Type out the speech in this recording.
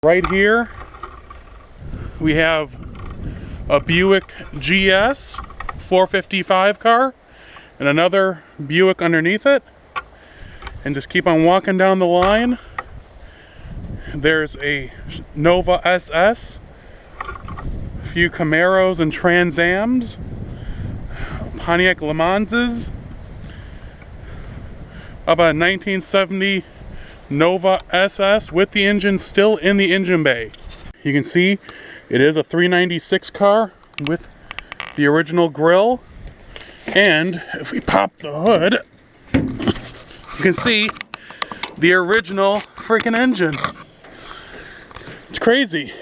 Right here, we have a Buick GS 455 car and another Buick underneath it. And just keep on walking down the line. There's a Nova SS, a few Camaros and Trans Ams, Pontiac Le Manses, about a 1970 Nova SS with the engine still in the engine bay. You can see it is a 396 car with the original grille. And if we pop the hood, you can see the original freaking engine. It's crazy.